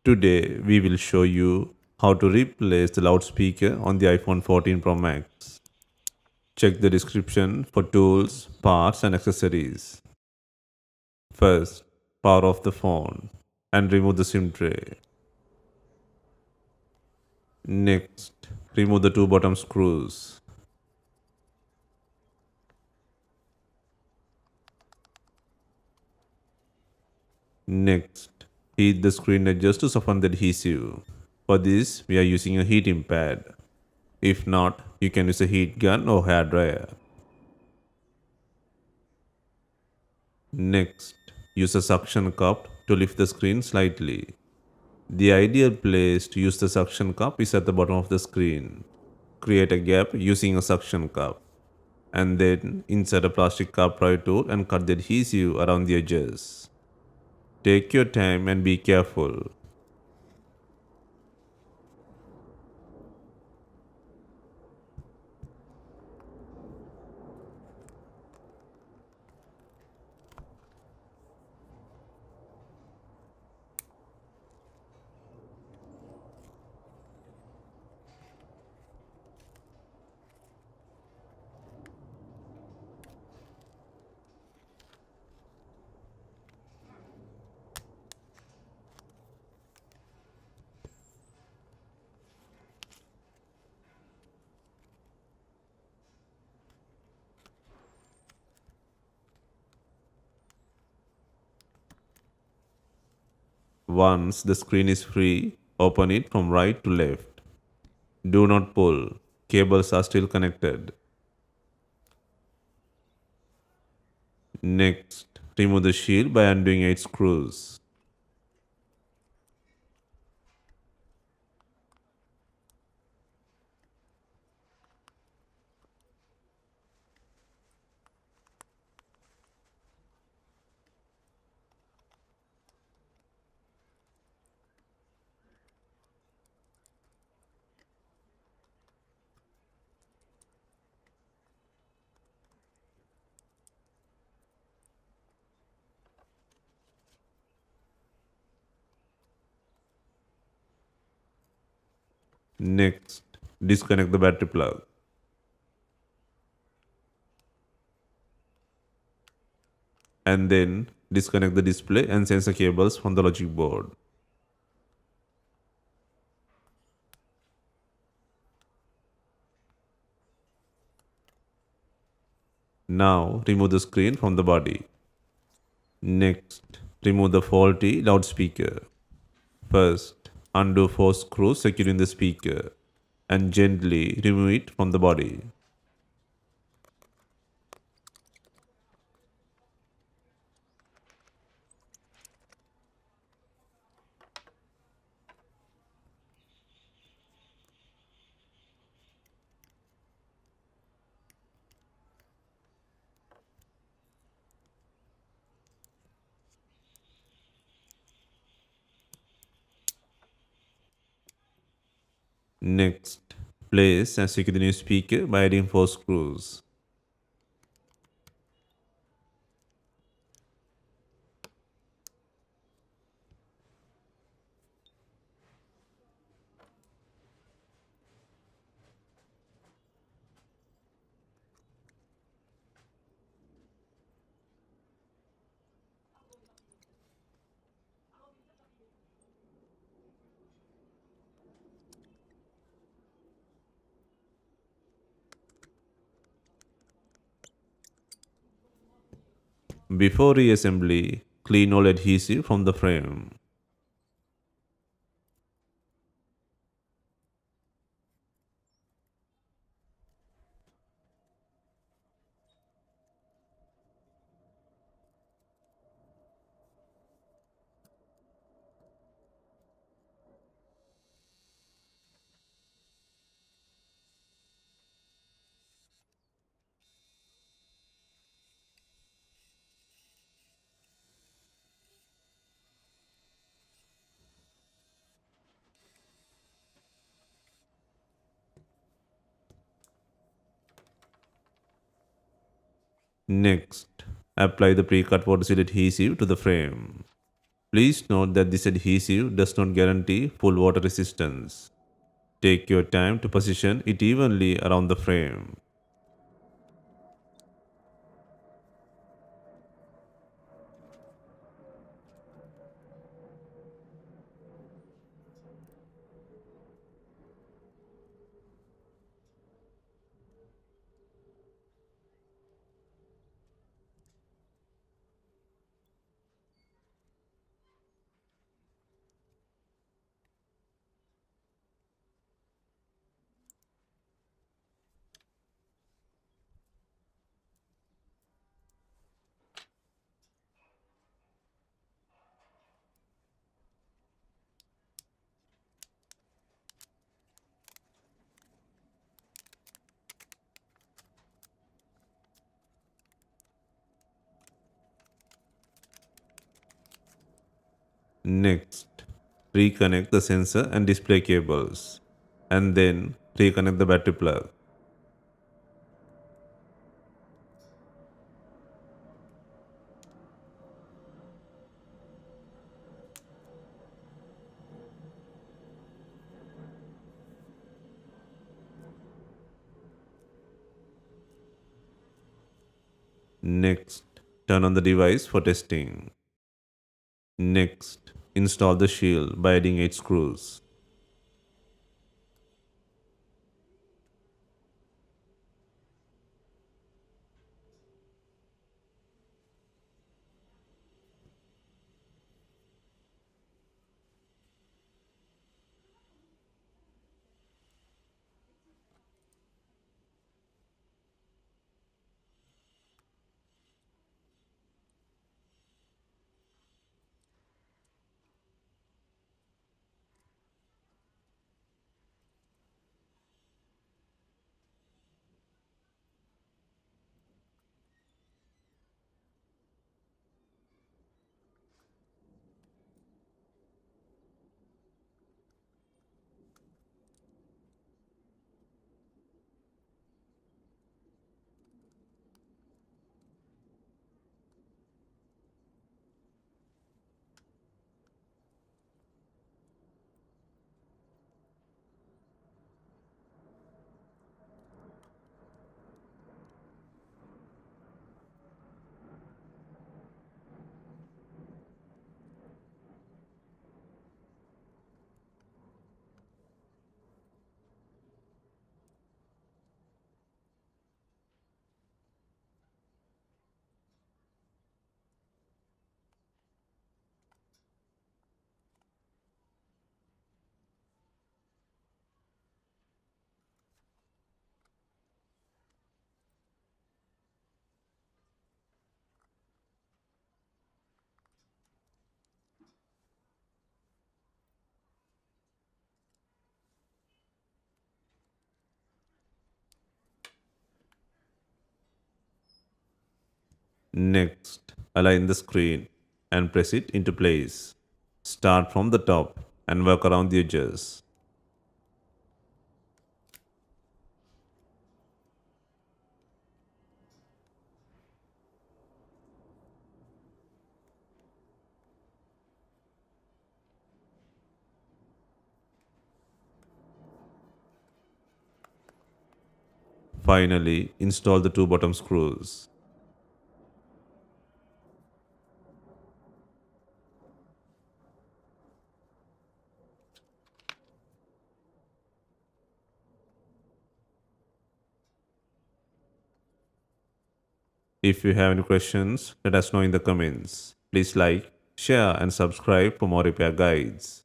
Today we will show you how to replace the loudspeaker on the iPhone 14 Pro Max. Check the description for tools, parts and accessories. First, power off the phone and remove the SIM tray. Next, remove the two bottom screws. Next, heat the screen edges to soften the adhesive. For this, we are using a heating pad. If not, you can use a heat gun or hair dryer. Next, use a suction cup to lift the screen slightly. The ideal place to use the suction cup is at the bottom of the screen. Create a gap using a suction cup and then insert a plastic cup pry tool and cut the adhesive around the edges. Take your time and be careful. Once the screen is free, open it from right to left. Do not pull, cables are still connected. Next, remove the shield by undoing 8 screws. Next, disconnect the battery plug. And then disconnect the display and sensor cables from the logic board. Now remove the screen from the body. Next, remove the faulty loudspeaker. First, undo 4 screws securing the speaker and gently remove it from the body. Next, place and secure the new speaker by adding 4 screws. Before reassembly, clean all adhesive from the frame. Next, apply the pre-cut water-seal adhesive to the frame. Please note that this adhesive does not guarantee full water resistance. Take your time to position it evenly around the frame. Next, reconnect the sensor and display cables, and then reconnect the battery plug. Next, turn on the device for testing. Next, install the shield by adding 8 screws. Next, align the screen and press it into place. Start from the top and work around the edges. Finally, install the two bottom screws. If you have any questions, let us know in the comments. Please like, share, and subscribe for more repair guides.